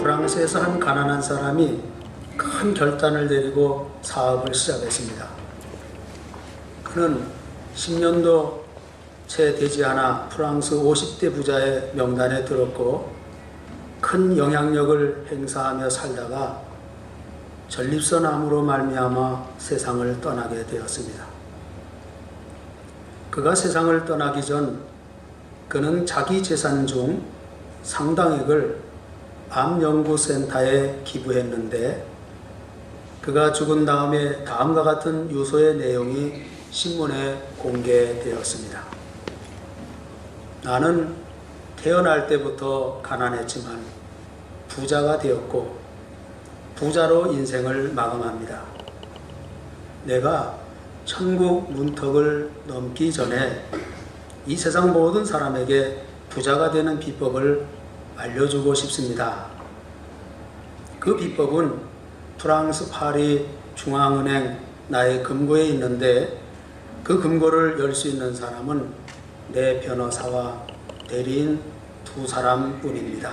프랑스에서 한 가난한 사람이 큰 결단을 내리고 사업을 시작했습니다. 그는 10년도 채 되지 않아 프랑스 50대 부자의 명단에 들었고 큰 영향력을 행사하며 살다가 전립선암으로 말미암아 세상을 떠나게 되었습니다. 그가 세상을 떠나기 전 그는 자기 재산 중 상당액을 암연구센터에 기부했는데 그가 죽은 다음에 다음과 같은 유서의 내용이 신문에 공개되었습니다. 나는 태어날 때부터 가난했지만 부자가 되었고 부자로 인생을 마감합니다. 내가 천국 문턱을 넘기 전에 이 세상 모든 사람에게 부자가 되는 비법을 알려주고 싶습니다. 그 비법은 프랑스 파리 중앙은행 나의 금고에 있는데 그 금고를 열 수 있는 사람은 내 변호사와 대리인 2사람뿐입니다.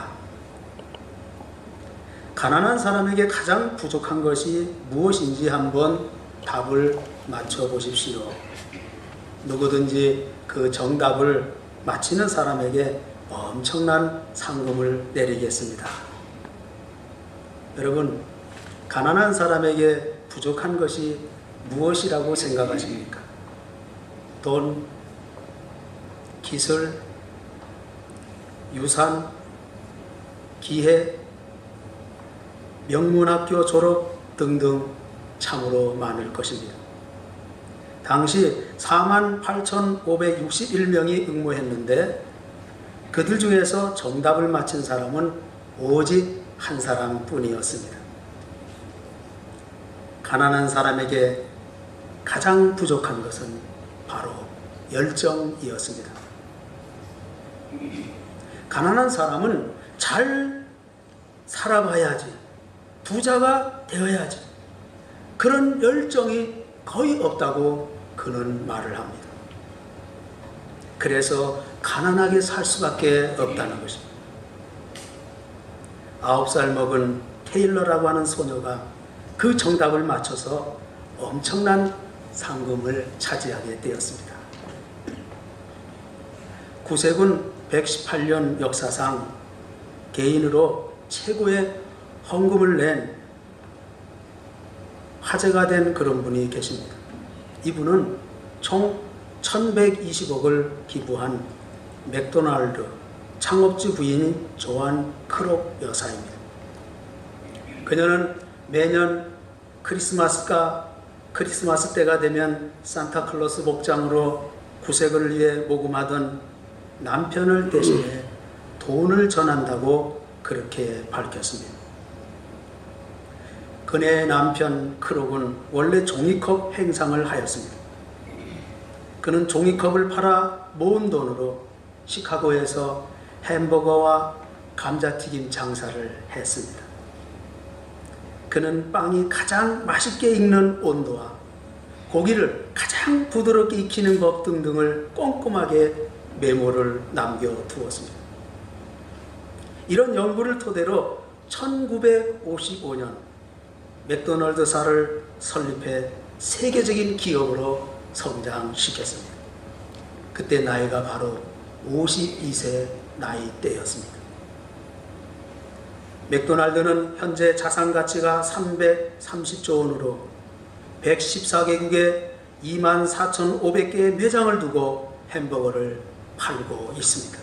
가난한 사람에게 가장 부족한 것이 무엇인지 한번 답을 맞춰보십시오. 누구든지 그 정답을 맞히는 사람에게 엄청난 상금을 내리겠습니다. 여러분, 가난한 사람에게 부족한 것이 무엇이라고 생각하십니까? 돈, 기술, 유산, 기회, 명문학교 졸업 등등 참으로 많을 것입니다. 당시 48,561명이 응모했는데 그들 중에서 정답을 맞힌 사람은 오직 한 사람뿐이었습니다. 가난한 사람에게 가장 부족한 것은 바로 열정이었습니다. 가난한 사람은 잘 살아봐야지, 부자가 되어야지, 그런 열정이 거의 없다고 그는 말을 합니다. 그래서 가난하게 살 수밖에 없다는 것입니다. 9살 먹은 테일러라고 하는 소녀가 그 정답을 맞춰서 엄청난 상금을 차지하게 되었습니다. 구세군 118년 역사상 개인으로 최고의 헌금을 낸 화제가 된 그런 분이 계십니다. 이분은 총 1120억을 기부한 맥도날드 창업주 부인인 조안 크록 여사입니다. 그녀는 매년 크리스마스 때가 되면 산타클로스 복장으로 구색을 위해 모금하던 남편을 대신해 돈을 전한다고 그렇게 밝혔습니다. 그녀의 남편 크록은 원래 종이컵 행상을 하였습니다. 그는 종이컵을 팔아 모은 돈으로 시카고에서 햄버거와 감자튀김 장사를 했습니다. 그는 빵이 가장 맛있게 익는 온도와 고기를 가장 부드럽게 익히는 법 등등을 꼼꼼하게 메모를 남겨두었습니다. 이런 연구를 토대로 1955년 맥도날드사를 설립해 세계적인 기업으로 성장시켰습니다. 그때 나이가 바로 52세 나이대였습니다. 맥도날드는 현재 자산 가치가 330조 원으로 114개국에 24,500개의 매장을 두고 햄버거를 팔고 있습니다.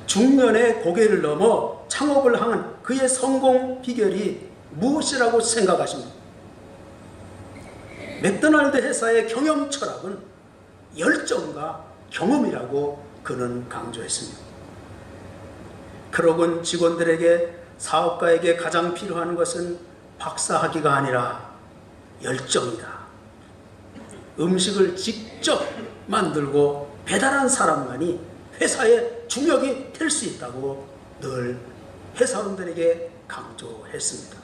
중년의 고개를 넘어 창업을 향한 그의 성공 비결이 무엇이라고 생각하십니까? 맥도날드 회사의 경영 철학은 열정과 경험이라고 그는 강조했습니다. 크록은 직원들에게 사업가에게 가장 필요한 것은 박사학위가 아니라 열정이다. 음식을 직접 만들고 배달한 사람만이 회사의 주역이 될 수 있다고 늘 회사원들에게 강조했습니다.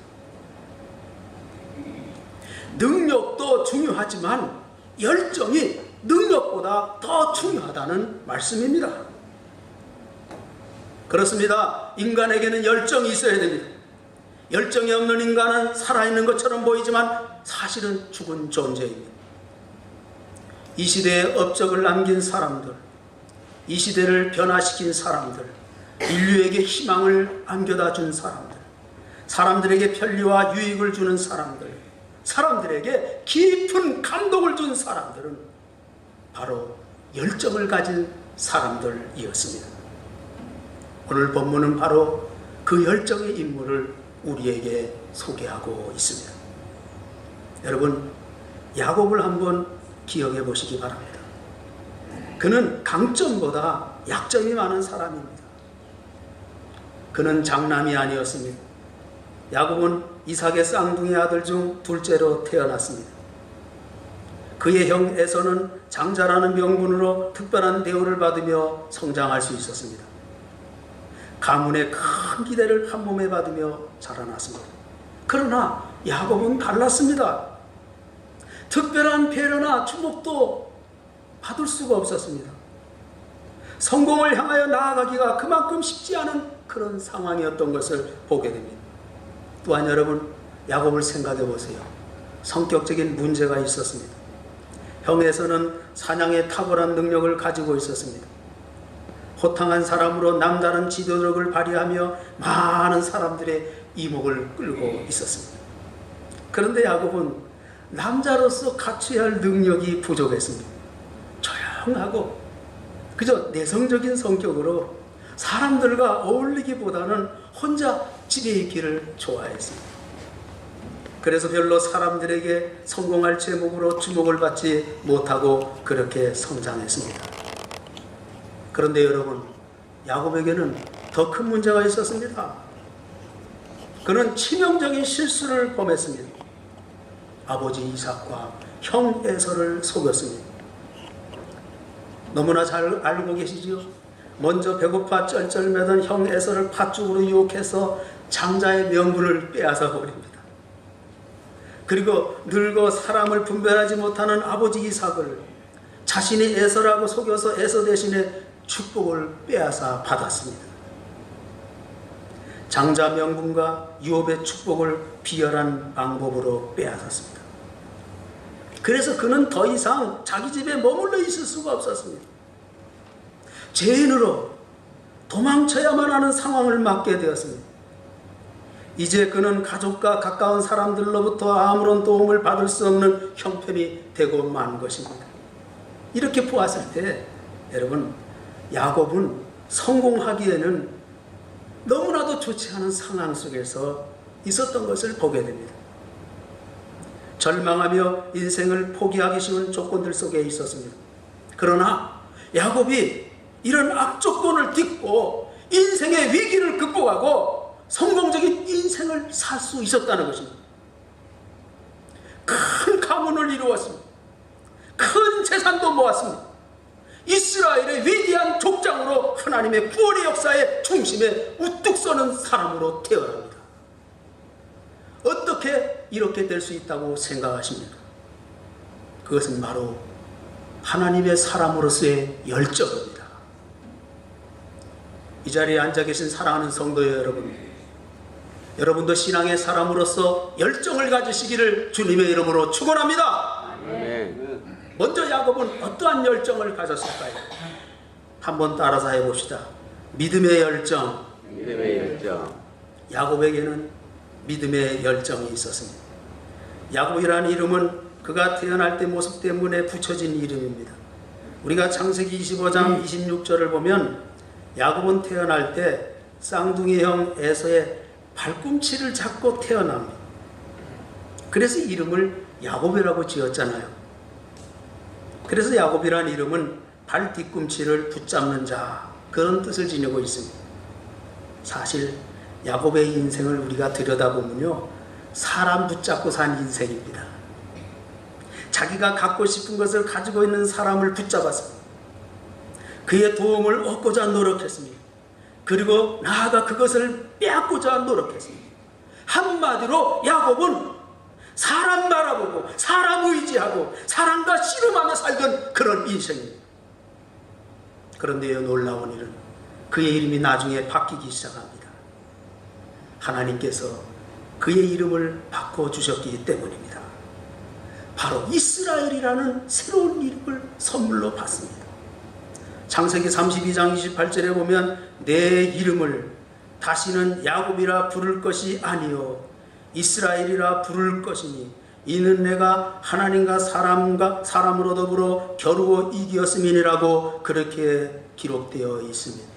능력도 중요하지만 열정이 능력보다 더 중요하다는 말씀입니다. 그렇습니다. 인간에게는 열정이 있어야 됩니다. 열정이 없는 인간은 살아있는 것처럼 보이지만 사실은 죽은 존재입니다. 이 시대에 업적을 남긴 사람들, 이 시대를 변화시킨 사람들, 인류에게 희망을 안겨다 준 사람들, 사람들에게 편리와 유익을 주는 사람들, 사람들에게 깊은 감동을 준 사람들은 바로 열정을 가진 사람들이었습니다. 오늘 본문은 바로 그 열정의 인물을 우리에게 소개하고 있습니다. 여러분, 야곱을 한번 기억해 보시기 바랍니다. 그는 강점보다 약점이 많은 사람입니다. 그는 장남이 아니었습니다. 야곱은 이삭의 쌍둥이 아들 중 둘째로 태어났습니다. 그의 형 에서는 장자라는 명분으로 특별한 대우를 받으며 성장할 수 있었습니다. 가문의 큰 기대를 한 몸에 받으며 자라났습니다. 그러나 야곱은 갈랐습니다. 특별한 배려나 주목도 받을 수가 없었습니다. 성공을 향하여 나아가기가 그만큼 쉽지 않은 그런 상황이었던 것을 보게 됩니다. 또한 여러분, 야곱을 생각해 보세요. 성격적인 문제가 있었습니다. 형에서는 사냥에 탁월한 능력을 가지고 있었습니다. 호탕한 사람으로 남다른 지도력을 발휘하며 많은 사람들의 이목을 끌고 있었습니다. 그런데 야곱은 남자로서 갖춰야 할 능력이 부족했습니다. 조용하고 그저 내성적인 성격으로 사람들과 어울리기보다는 혼자 집에 있기를 좋아했습니다. 그래서 별로 사람들에게 성공할 제목으로 주목을 받지 못하고 그렇게 성장했습니다. 그런데 여러분, 야곱에게는 더 큰 문제가 있었습니다. 그는 치명적인 실수를 범했습니다. 아버지 이삭과 형 에서를 속였습니다. 너무나 잘 알고 계시지요? 먼저 배고파 쩔쩔매던 형 에서를 팥죽으로 유혹해서 장자의 명분을 빼앗아 버립니다. 그리고 늙어 사람을 분별하지 못하는 아버지 이삭을 자신이 에서라고 속여서 에서 대신에 축복을 빼앗아 받았습니다. 장자 명분과 유업의 축복을 비열한 방법으로 빼앗았습니다. 그래서 그는 더 이상 자기 집에 머물러 있을 수가 없었습니다. 죄인으로 도망쳐야만 하는 상황을 맞게 되었습니다. 이제 그는 가족과 가까운 사람들로부터 아무런 도움을 받을 수 없는 형편이 되고 만 것입니다. 이렇게 보았을 때 여러분, 야곱은 성공하기에는 너무나도 좋지 않은 상황 속에서 있었던 것을 보게 됩니다. 절망하며 인생을 포기하기 쉬운 조건들 속에 있었습니다. 그러나 야곱이 이런 악조건을 딛고 인생의 위기를 극복하고 성공적인 인생을 살 수 있었다는 것입니다. 큰 가문을 이루었습니다. 큰 재산도 모았습니다. 이스라엘의 위대한 족장으로 하나님의 구원의 역사의 중심에 우뚝 서는 사람으로 태어납니다. 어떻게 이렇게 될 수 있다고 생각하십니까? 그것은 바로 하나님의 사람으로서의 열정입니다. 이 자리에 앉아 계신 사랑하는 성도 여러분, 여러분도 신앙의 사람으로서 열정을 가지시기를 주님의 이름으로 축원합니다. 아멘. 먼저 야곱은 어떠한 열정을 가졌을까요? 한번 따라서 해봅시다. 믿음의 열정. 믿음의 열정. 야곱에게는 믿음의 열정이 있었습니다. 야곱이라는 이름은 그가 태어날 때 모습 때문에 붙여진 이름입니다. 우리가 창세기 25장 26절을 보면 야곱은 태어날 때 쌍둥이 형 에서의 발꿈치를 잡고 태어납니다. 그래서 이름을 야곱이라고 지었잖아요. 그래서 야곱이라는 이름은 발 뒤꿈치를 붙잡는 자, 그런 뜻을 지니고 있습니다. 사실 야곱의 인생을 우리가 들여다보면요, 사람 붙잡고 산 인생입니다. 자기가 갖고 싶은 것을 가지고 있는 사람을 붙잡았습니다. 그의 도움을 얻고자 노력했습니다. 그리고 나아가 그것을 빼앗고자 노력했습니다. 한마디로 야곱은 사람 바라보고 사람 의지하고 사람과 씨름하며 살던 그런 인생입니다. 그런데요, 놀라운 일은 그의 이름이 나중에 바뀌기 시작합니다. 하나님께서 그의 이름을 바꿔주셨기 때문입니다. 바로 이스라엘이라는 새로운 이름을 선물로 받습니다. 창세기 32장 28절에 보면 내 이름을 다시는 야곱이라 부를 것이 아니요 이스라엘이라 부를 것이니 이는 내가 하나님과 사람으로 더불어 겨루어 이기었음이니라고 그렇게 기록되어 있습니다.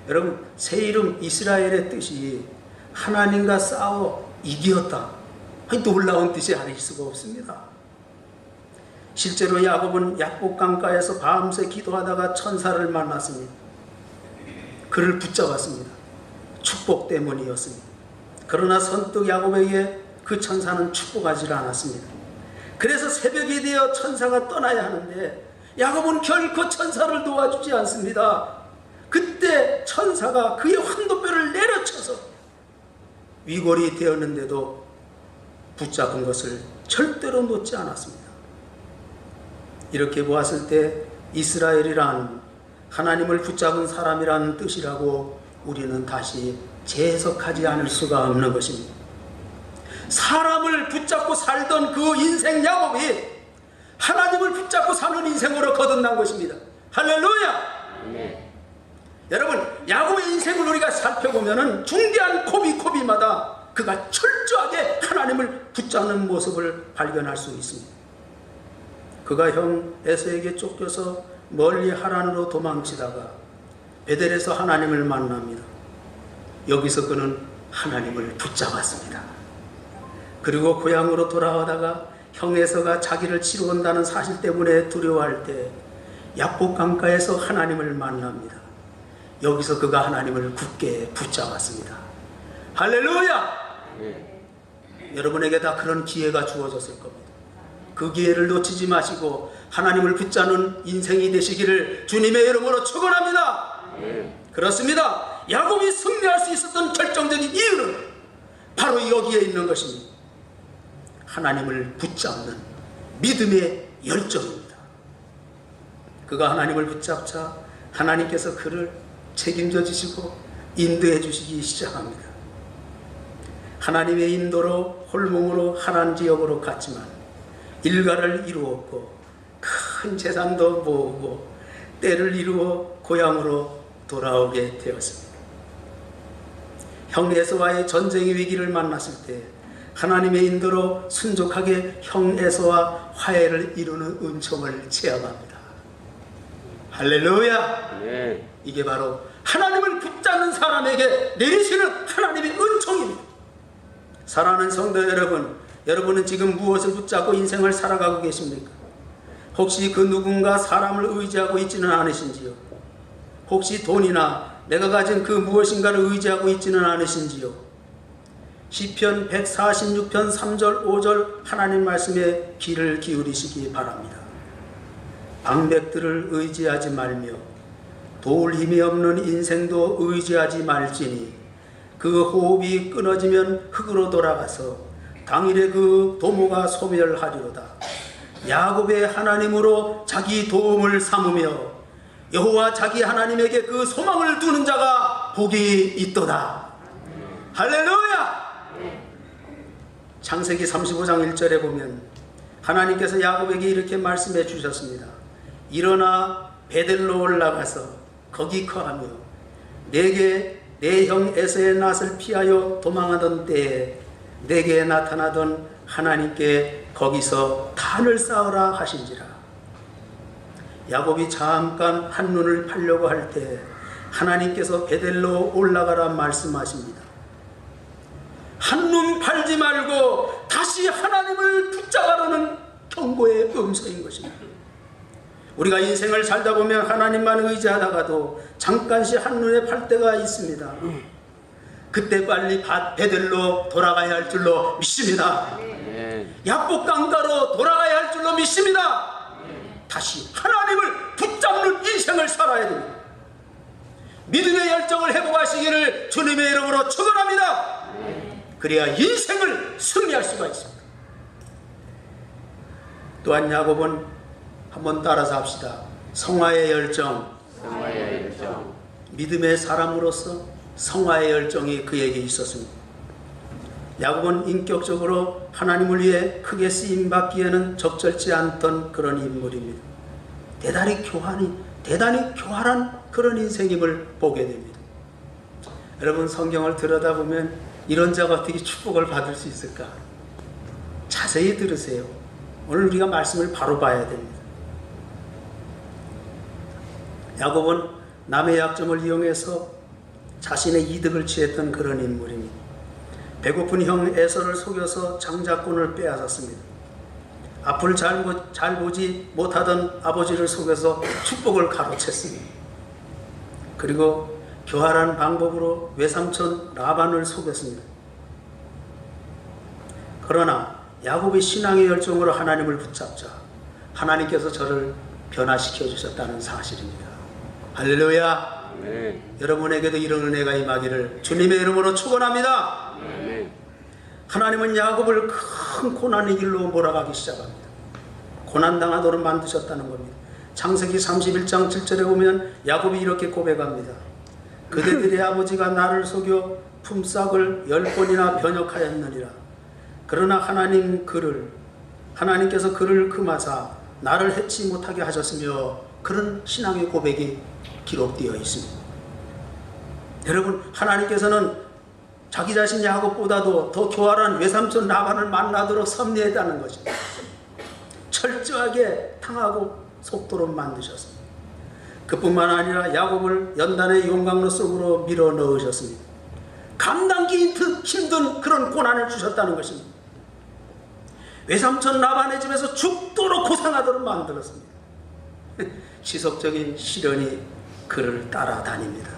여러분, 새 이름 이스라엘의 뜻이 하나님과 싸워 이기었다. 놀라운 뜻이 아닐 수가 없습니다. 실제로 야곱은 약복 강가에서 밤새 기도하다가 천사를 만났습니다. 그를 붙잡았습니다. 축복 때문이었습니다. 그러나 선뜻 야곱에게 그 천사는 축복하지 않았습니다. 그래서 새벽이 되어 천사가 떠나야 하는데 야곱은 결코 천사를 도와주지 않습니다. 그때 천사가 그의 환도뼈를 내려쳐서 위골이 되었는데도 붙잡은 것을 절대로 놓지 않았습니다. 이렇게 보았을 때 이스라엘이란 하나님을 붙잡은 사람이라는 뜻이라고 우리는 다시 재해석하지 않을 수가 없는 것입니다. 사람을 붙잡고 살던 그 인생 야곱이 하나님을 붙잡고 사는 인생으로 거듭난 것입니다. 할렐루야! 여러분, 야곱의 인생을 우리가 살펴보면 중대한 고비고비마다 그가 철저하게 하나님을 붙잡는 모습을 발견할 수 있습니다. 그가 형 에서에게 쫓겨서 멀리 하란으로 도망치다가 베델에서 하나님을 만납니다. 여기서 그는 하나님을 붙잡았습니다. 그리고 고향으로 돌아오다가 형 에서가 자기를 치러 온다는 사실 때문에 두려워할 때 약복 강가에서 하나님을 만납니다. 여기서 그가 하나님을 굳게 붙잡았습니다. 할렐루야! 여러분에게 다 그런 기회가 주어졌을 겁니다. 그 기회를 놓치지 마시고 하나님을 붙잡는 인생이 되시기를 주님의 이름으로 축원합니다. 그렇습니다. 야곱이 승리할 수 있었던 결정적인 이유는 바로 여기에 있는 것입니다. 하나님을 붙잡는 믿음의 열정입니다. 그가 하나님을 붙잡자 하나님께서 그를 책임져 주시고 인도해 주시기 시작합니다. 하나님의 인도로 홀몸으로 하란 지역으로 갔지만 일가를 이루었고 큰 재산도 모으고 때를 이루어 고향으로 돌아오게 되었습니다. 형 에서와의 전쟁의 위기를 만났을 때 하나님의 인도로 순종하게 형 에서와 화해를 이루는 은총을 체험합니다. 할렐루야! 네. 이게 바로 하나님을 붙잡는 사람에게 내리시는 하나님의 은총입니다. 사랑하는 성도 여러분, 여러분은 지금 무엇을 붙잡고 인생을 살아가고 계십니까? 혹시 그 누군가 사람을 의지하고 있지는 않으신지요? 혹시 돈이나 내가 가진 그 무엇인가를 의지하고 있지는 않으신지요? 시편 146편 3절 5절 하나님 말씀에 귀를 기울이시기 바랍니다. 방백들을 의지하지 말며 도울 힘이 없는 인생도 의지하지 말지니 그 호흡이 끊어지면 흙으로 돌아가서 당일에 그 도모가 소멸하리로다. 야곱의 하나님으로 자기 도움을 삼으며 여호와 자기 하나님에게 그 소망을 두는 자가 복이 있도다. 할렐루야! 창세기 35장 1절에 보면 하나님께서 야곱에게 이렇게 말씀해 주셨습니다. 일어나 베델로 올라가서 거기 거하며 내게 내 형 에서의 낯을 피하여 도망하던 때에 내게 나타나던 하나님께 거기서 단을 쌓으라 하신지라. 야곱이 잠깐 한눈을 팔려고 할 때 하나님께서 베델로 올라가라 말씀하십니다. 한눈 팔지 말고 다시 하나님을 붙잡아라는 경고의 음성인 것입니다. 우리가 인생을 살다 보면 하나님만 의지하다가도 잠깐씩 한눈에 팔 때가 있습니다. 그때 빨리 베델로 돌아가야 할 줄로 믿습니다. 약복 강가로 돌아가야 할 줄로 믿습니다. 다시 하나님을 붙잡는 인생을 살아야 됩니다. 믿음의 열정을 회복하시기를 주님의 이름으로 축원합니다. 그래야 인생을 승리할 수가 있습니다. 또한 야곱은 한번 따라서 합시다. 성화의 열정, 믿음의 사람으로서 성화의 열정이 그에게 있었습니다. 야곱은 인격적으로 하나님을 위해 크게 쓰임받기에는 적절치 않던 그런 인물입니다. 대단히 교활한 그런 인생임을 보게 됩니다. 여러분, 성경을 들여다보면 이런 자가 어떻게 축복을 받을 수 있을까? 자세히 들으세요. 오늘 우리가 말씀을 바로 봐야 됩니다. 야곱은 남의 약점을 이용해서 자신의 이득을 취했던 그런 인물입니다. 배고픈 형 에서를 속여서 장자권을 빼앗았습니다. 앞을 잘 보지 못하던 아버지를 속여서 축복을 가로챘습니다. 그리고 교활한 방법으로 외삼촌 라반을 속였습니다. 그러나 야곱의 신앙의 열정으로 하나님을 붙잡자 하나님께서 저를 변화시켜 주셨다는 사실입니다. 할렐루야. 아멘. 여러분에게도 이런 은혜가 임하기를 주님의 이름으로 축원합니다. 아멘. 하나님은 야곱을 큰 고난의 길로 몰아가기 시작합니다. 고난당하도록 만드셨다는 겁니다. 창세기 31장 7절에 보면 야곱이 이렇게 고백합니다. 그대들의 아버지가 나를 속여 품삯을 10번이나 변역하였느니라. 그러나 하나님께서 그를 금하사 나를 해치 못하게 하셨으며, 그런 신앙의 고백이 기록되어 있습니다. 여러분, 하나님께서는 자기 자신 야곱보다도 더 교활한 외삼촌 라반을 만나도록 섭리했다는 것입니다. 철저하게 당하고 속도록 만드셨습니다. 그뿐만 아니라 야곱을 연단의 용광로 속으로 밀어 넣으셨습니다. 감당기 힘든 그런 고난을 주셨다는 것입니다. 외삼촌 라반의 집에서 죽도록 고생하도록 만들었습니다. 지속적인 시련이 그를 따라다닙니다.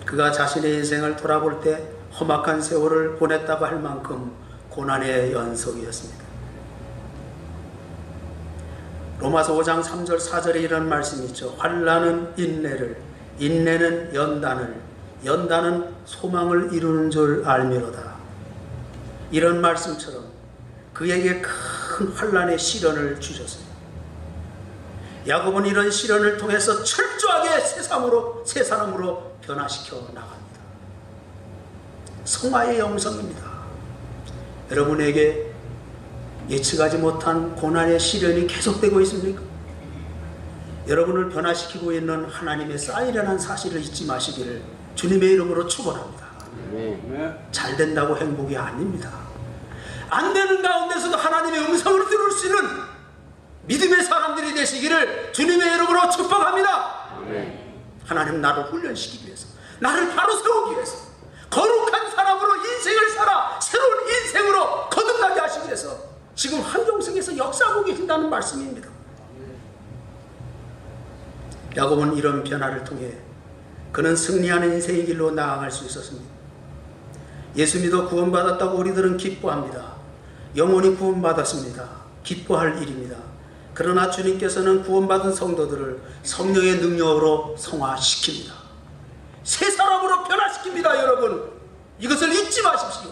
그가 자신의 인생을 돌아볼 때 험악한 세월을 보냈다고 할 만큼 고난의 연속이었습니다. 로마서 5장 3절 4절에 이런 말씀이 있죠. 환난은 인내를, 인내는 연단을, 연단은 소망을 이루는 줄 알미로다. 이런 말씀처럼 그에게 큰 환난의 시련을 주셨습니다. 야곱은 이런 시련을 통해서 철저하게 새 사람으로 변화시켜 나갑니다. 성화의 영성입니다. 여러분에게 예측하지 못한 고난의 시련이 계속되고 있습니까? 여러분을 변화시키고 있는 하나님의 사인이라는 사실을 잊지 마시기를 주님의 이름으로 축원합니다. 잘 된다고 행복이 아닙니다. 안 되는 가운데서도 하나님의 음성을 들을 수 있는 믿음의 사람들이 되시기를 주님의 이름으로 축복합니다. 하나님 나를 훈련시키기 위해서, 나를 바로 세우기 위해서, 거룩한 사람으로 인생을 살아 새로운 인생으로 거듭나게 하시기 위해서 지금 한정성에서 역사하고 계신다는 말씀입니다. 야곱은 이런 변화를 통해 그는 승리하는 인생의 길로 나아갈 수 있었습니다. 예수 믿어 구원받았다고 우리들은 기뻐합니다. 영원히 구원받았습니다. 기뻐할 일입니다. 그러나 주님께서는 구원받은 성도들을 성령의 능력으로 성화시킵니다. 새 사람으로 변화시킵니다. 여러분, 이것을 잊지 마십시오.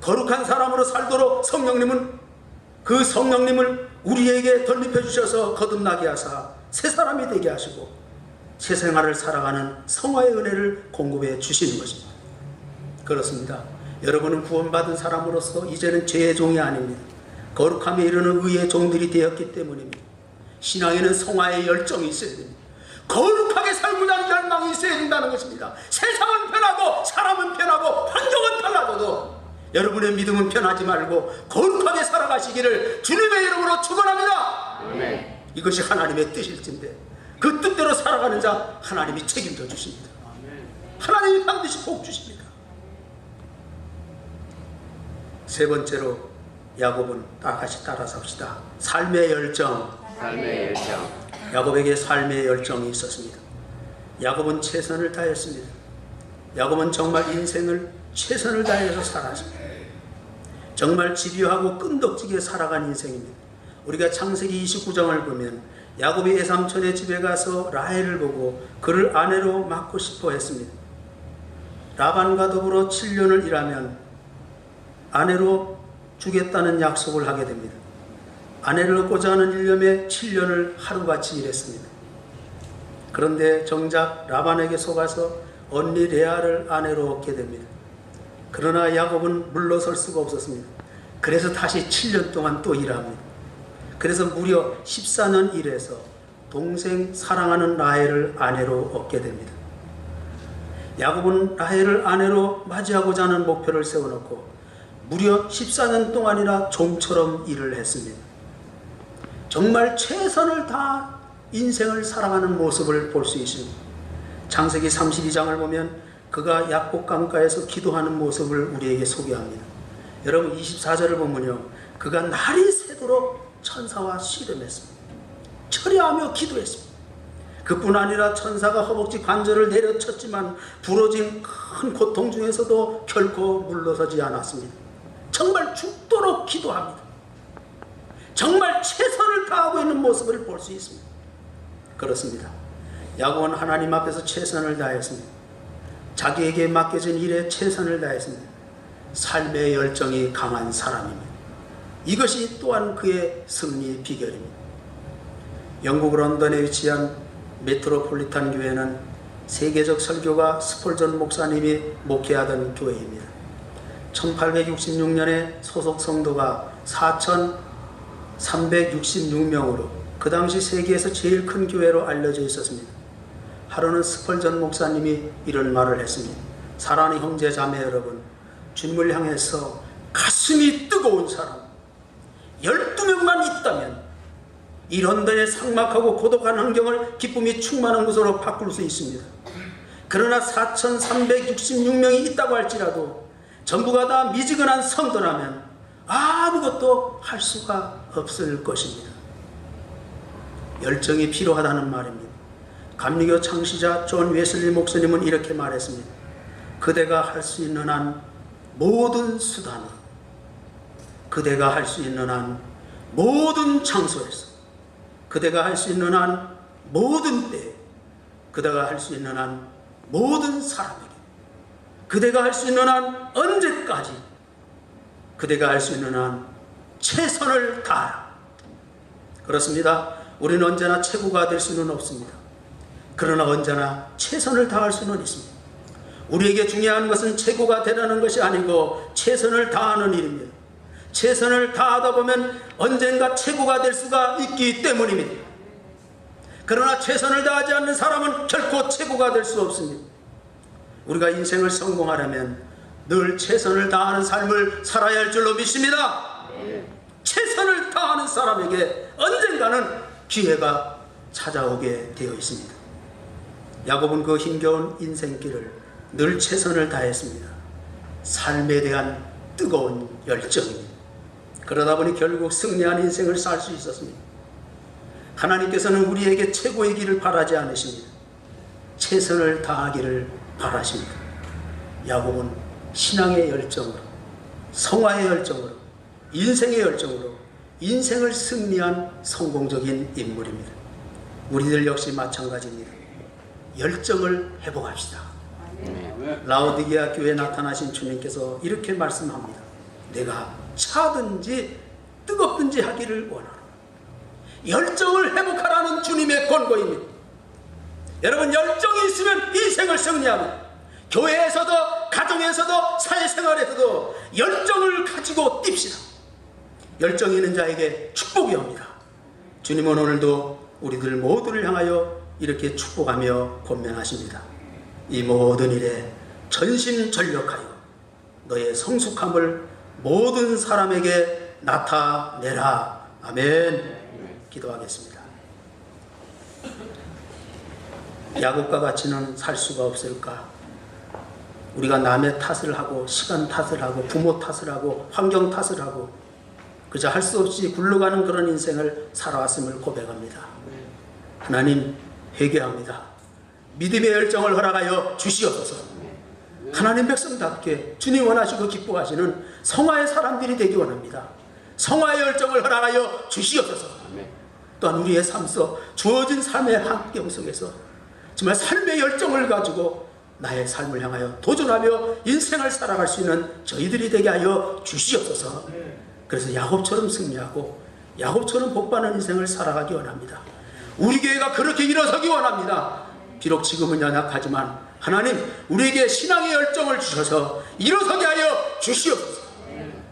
거룩한 사람으로 살도록 그 성령님을 우리에게 덧입혀 주셔서 거듭나게 하사 새 사람이 되게 하시고 새 생활을 살아가는 성화의 은혜를 공급해 주시는 것입니다. 그렇습니다. 여러분은 구원받은 사람으로서 이제는 죄의 종이 아닙니다. 거룩함에 이르는 의의 종들이 되었기 때문입니다. 신앙에는 성화의 열정이 있어야 됩니다. 거룩하게 살고자 하는 열망이 있어야 된다는 것입니다. 세상은 변하고 사람은 변하고 환경은 달라져도 여러분의 믿음은 변하지 말고 거룩하게 살아가시기를 주님의 이름으로 축원합니다. 아멘. 이것이 하나님의 뜻일진데 그 뜻대로 살아가는 자 하나님이 책임져 주십니다. 하나님이 반드시 복 주십니다. 세 번째로 야곱은 같이 따라서 합시다. 삶의 열정. 삶의 열정. 야곱에게 삶의 열정이 있었습니다. 야곱은 최선을 다했습니다. 야곱은 정말 인생을 최선을 다해서 살았습니다. 정말 집요하고 끈덕지게 살아간 인생입니다. 우리가 창세기 29장을 보면 야곱이 외삼촌의 집에 가서 라헬을 보고 그를 아내로 맡고 싶어 했습니다. 라반과 더불어 7년을 일하면 아내로 주겠다는 약속을 하게 됩니다. 아내를 얻고자 하는 일념에 7년을 하루같이 일했습니다. 그런데 정작 라반에게 속아서 언니 레아를 아내로 얻게 됩니다. 그러나 야곱은 물러설 수가 없었습니다. 그래서 다시 7년 동안 또 일합니다. 그래서 무려 14년 일해서 동생 사랑하는 라헬을 아내로 얻게 됩니다. 야곱은 라헬을 아내로 맞이하고자 하는 목표를 세워놓고 무려 14년 동안이나 종처럼 일을 했습니다. 정말 최선을 다해 인생을 살아가는 모습을 볼 수 있습니다. 창세기 32장을 보면 그가 약복 강가에서 기도하는 모습을 우리에게 소개합니다. 여러분 24절을 보면요, 그가 날이 새도록 천사와 씨름했습니다. 철야하며 기도했습니다. 그뿐 아니라 천사가 허벅지 관절을 내려쳤지만 부러진 큰 고통 중에서도 결코 물러서지 않았습니다. 정말 죽도록 기도합니다. 정말 최선을 다하고 있는 모습을 볼 수 있습니다. 그렇습니다. 야곱은 하나님 앞에서 최선을 다했습니다. 자기에게 맡겨진 일에 최선을 다했습니다. 삶의 열정이 강한 사람입니다. 이것이 또한 그의 승리 비결입니다. 영국 런던에 위치한 메트로폴리탄 교회는 세계적 설교가 스폴전 목사님이 목회하던 교회입니다. 1866년에 소속 성도가 4,366명으로 그 당시 세계에서 제일 큰 교회로 알려져 있었습니다. 하루는 스펄전 목사님이 이런 말을 했습니다. 사랑하는 형제 자매 여러분, 주님을 향해서 가슴이 뜨거운 사람 12명만 있다면 이 런던의 삭막하고 고독한 환경을 기쁨이 충만한 곳으로 바꿀 수 있습니다. 그러나 4,366명이 있다고 할지라도 전부가 다 미지근한 성도라면 아무것도 할 수가 없을 것입니다. 열정이 필요하다는 말입니다. 감리교 창시자 존 웨슬리 목사님은 이렇게 말했습니다. 그대가 할 수 있는 한 모든 수단으로, 그대가 할 수 있는 한 모든 장소에서, 그대가 할 수 있는 한 모든 때에, 그대가 할 수 있는 한 모든 사람에게, 그대가 할 수 있는 한 언제까지, 그대가 할 수 있는 한 최선을 다하라. 그렇습니다. 우리는 언제나 최고가 될 수는 없습니다. 그러나 언제나 최선을 다할 수는 있습니다. 우리에게 중요한 것은 최고가 되라는 것이 아니고 최선을 다하는 일입니다. 최선을 다하다 보면 언젠가 최고가 될 수가 있기 때문입니다. 그러나 최선을 다하지 않는 사람은 결코 최고가 될 수 없습니다. 우리가 인생을 성공하려면 늘 최선을 다하는 삶을 살아야 할 줄로 믿습니다. 최선을 다하는 사람에게 언젠가는 기회가 찾아오게 되어 있습니다. 야곱은 그 힘겨운 인생길을 늘 최선을 다했습니다. 삶에 대한 뜨거운 열정입니다. 그러다 보니 결국 승리한 인생을 살 수 있었습니다. 하나님께서는 우리에게 최고의 길을 바라지 않으십니다. 최선을 다하기를 바라십니다. 야곱은 신앙의 열정으로, 성화의 열정으로, 인생의 열정으로 인생을 승리한 성공적인 인물입니다. 우리들 역시 마찬가지입니다. 열정을 회복합시다. 라오디게아 교회에 나타나신 주님께서 이렇게 말씀합니다. 내가 차든지 뜨겁든지 하기를 원하노라. 열정을 회복하라는 주님의 권고입니다. 여러분, 열정이 있으면 인생을 승리합니다. 교회에서도, 가정에서도, 사회생활에서도 열정을 가지고 뜁시다. 열정이 있는 자에게 축복이 옵니다. 주님은 오늘도 우리들 모두를 향하여 이렇게 축복하며 권면하십니다. 이 모든 일에 전심전력하여 너의 성숙함을 모든 사람에게 나타내라. 아멘. 기도하겠습니다. 야곱과 같이는 살 수가 없을까? 우리가 남의 탓을 하고, 시간 탓을 하고, 부모 탓을 하고, 환경 탓을 하고, 그저 할 수 없이 굴러가는 그런 인생을 살아왔음을 고백합니다. 하나님, 회개합니다. 믿음의 열정을 허락하여 주시옵소서. 하나님 백성답게 주님 원하시고 기뻐하시는 성화의 사람들이 되기 원합니다. 성화의 열정을 허락하여 주시옵소서. 또한 우리의 삶 속 주어진 삶의 환경 속에서 정말 삶의 열정을 가지고 나의 삶을 향하여 도전하며 인생을 살아갈 수 있는 저희들이 되게 하여 주시옵소서. 그래서 야곱처럼 승리하고 야곱처럼 복받는 인생을 살아가기 원합니다. 우리 교회가 그렇게 일어서기 원합니다. 비록 지금은 연약하지만 하나님 우리에게 신앙의 열정을 주셔서 일어서게 하여 주시옵소서.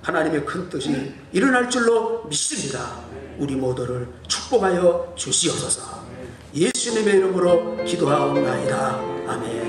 하나님의 큰 뜻이 일어날 줄로 믿습니다. 우리 모두를 축복하여 주시옵소서. 예수님의 이름으로 기도하옵나이다. 아멘.